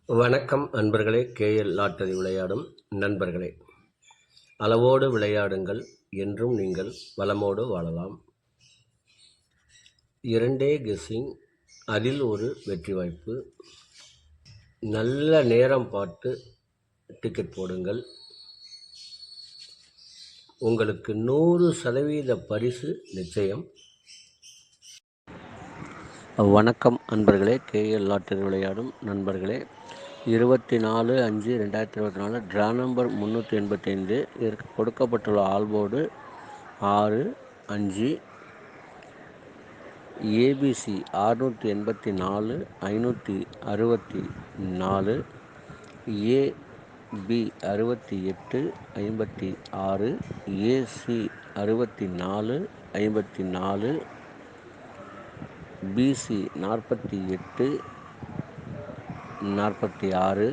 வணக்கம் அன்பர்களே. KL lottery விளையாடும் நண்பர்களே, அளவோடு விளையாடுங்கள், என்றும் நீங்கள் வளமோடு வாழலாம். 2 கெஸ்ஸிங், அதில் ஒரு வெற்றி வாய்ப்பு. நல்ல நேரம் பார்த்து டிக்கெட் போடுங்கள். உங்களுக்கு 100% பரிசு நிச்சயம். வணக்கம் அன்பர்களே. கேஎல் லாட்டரி விளையாடும் நண்பர்களே, 24/5/2024 ட்ரா நம்பர் 385. இதற்கு கொடுக்கப்பட்டுள்ள ஆல்போர்டு 6, 5, ஏபிசி 684, 564, ஏபி 68, 56, ஏசி 64, 54, பிசி 48, 46.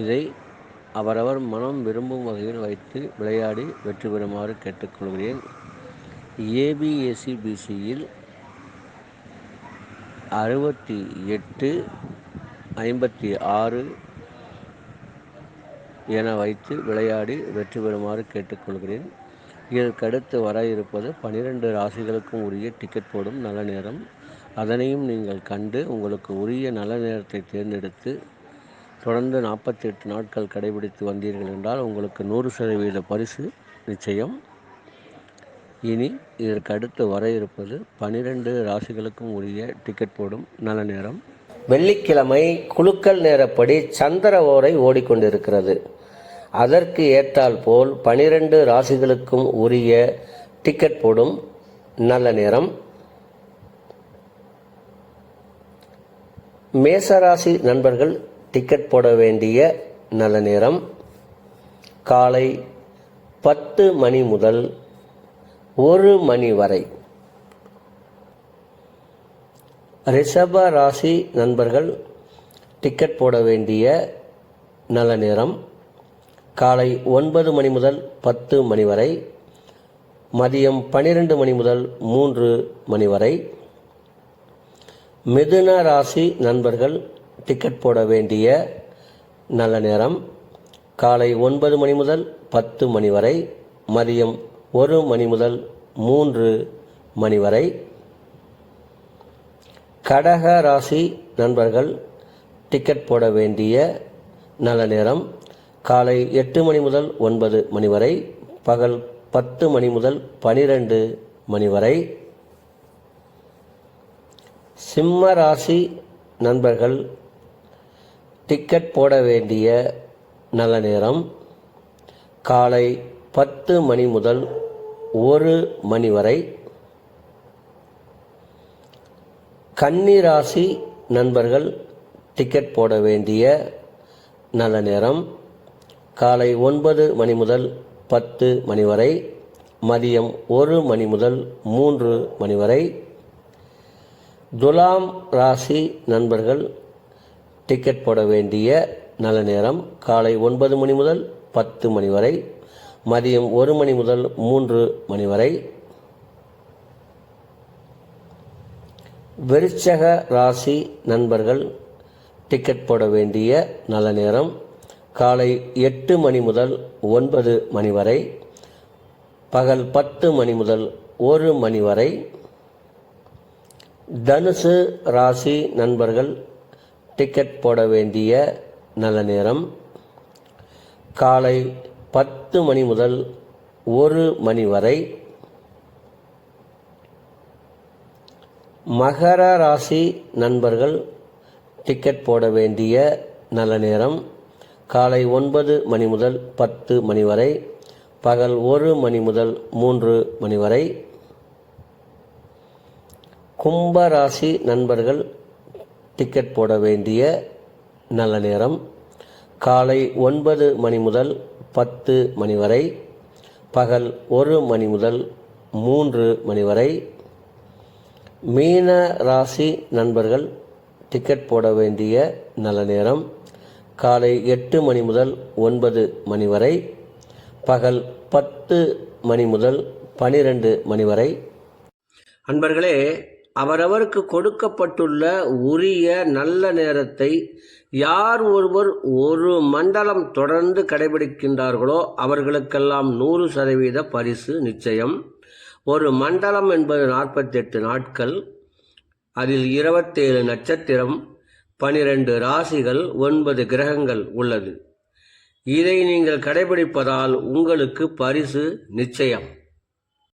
இதை அவரவர் மனம் விரும்பும் வகையில் வைத்து விளையாடி வெற்றி பெறுமாறு கேட்டுக்கொள்கிறேன். ஏபிஎஸ்சி பிசியில் 68, 56 என வைத்து விளையாடி வெற்றி பெறுமாறு கேட்டுக்கொள்கிறேன். இதற்கடுத்து வர இருப்பது 12 ராசிகளுக்கும் உரிய டிக்கெட் போடும் நல்ல நேரம். அதனையும் நீங்கள் கண்டு உங்களுக்கு உரிய நல்ல நேரத்தை தேர்ந்தெடுத்து தொடர்ந்து 48 நாட்கள் கடைபிடித்து வந்தீர்கள் என்றால் உங்களுக்கு 100% பரிசு நிச்சயம். இனி இதற்கடுத்து வர இருப்பது 12 ராசிகளுக்கும் உரிய டிக்கெட் போடும் நல்ல நேரம். வெள்ளிக்கிழமை குலுக்கல் நேரப்படி சந்திர ஓரை ஓடிக்கொண்டிருக்கிறது. அதற்கு ஏற்றால் போல் 12 ராசிகளுக்கும் உரிய டிக்கெட் போடும் நல்ல நேரம். மேசராசி நண்பர்கள் டிக்கெட் போட வேண்டிய நல்ல நேரம் காலை 10 மணி முதல் 1 மணி வரை. ரிஷப ராசி நண்பர்கள் டிக்கெட் போட வேண்டிய நல்ல நேரம் காலை 9 மணி முதல் 10 மணி வரை, மதியம் 12 மணி முதல் 3 மணி வரை. மிதுன ராசி நண்பர்கள் டிக்கெட் போட வேண்டிய நல்ல நேரம் காலை 9 மணி முதல் 10 மணி வரை, மதியம் 1 மணி முதல் 3 மணி வரை. கடக ராசி நண்பர்கள் டிக்கெட் போட வேண்டிய நல்ல நேரம் காலை 8 மணி முதல் 9 மணி வரை, பகல் 10 மணி முதல் 12 மணி வரை. சிம்ம ராசி நண்பர்கள் டிக்கெட் போட வேண்டிய நல்ல நேரம் காலை 10 மணி முதல் 1 மணி வரை. கன்னி ராசி நண்பர்கள் டிக்கெட் போட வேண்டிய நல்ல நேரம் காலை 9 மணி முதல் 10 மணி வரை, மதியம் 1 மணி முதல் 3 மணி வரை. துலாம் ராசி நண்பர்கள் டிக்கெட் போட வேண்டிய நல்ல நேரம் காலை 9 மணி முதல் 10 மணி வரை, மதியம் 1 மணி முதல் 3 மணி வரை. விருச்சக ராசி நண்பர்கள் டிக்கெட் போட வேண்டிய நல்ல நேரம் காலை 8 மணி முதல் 9 மணி வரை, பகல் 10 மணி முதல் 1 மணி வரை. தனுசு ராசி நண்பர்கள் டிக்கெட் போட வேண்டிய நல்ல நேரம் காலை 10 மணி முதல் 1 மணி வரை. மகர ராசி நண்பர்கள் டிக்கெட் போட வேண்டிய நல்ல நேரம் காலை 9 மணி முதல் 10 மணி வரை, பகல் 1 மணி முதல் 3 மணி வரை. கும்ப ராசி நண்பர்கள் டிக்கெட் போட வேண்டிய நல்ல நேரம் காலை 9 மணி முதல் 10 மணி வரை, பகல் 1 மணி முதல் 3 மணி வரை. மீன ராசி நண்பர்கள் டிக்கெட் போட வேண்டிய நல்ல நேரம் காலை 8 மணி முதல் 9 மணி வரை, பகல் 10 மணி முதல் 12 மணி வரை. அன்பர்களே, அவரவருக்கு கொடுக்கப்பட்டுள்ள உரிய நல்ல நேரத்தை யார் ஒருவர் ஒரு மண்டலம் தொடர்ந்து கடைபிடிக்கின்றார்களோ அவர்களுக்கெல்லாம் 100% பரிசு நிச்சயம். ஒரு மண்டலம் என்பது 48 நாட்கள். அதில் 27 நட்சத்திரம், 12 ராசிகள், 9 கிரகங்கள் உள்ளது. இதை நீங்கள் கடைபிடிப்பதால் உங்களுக்கு பரிசு நிச்சயம்.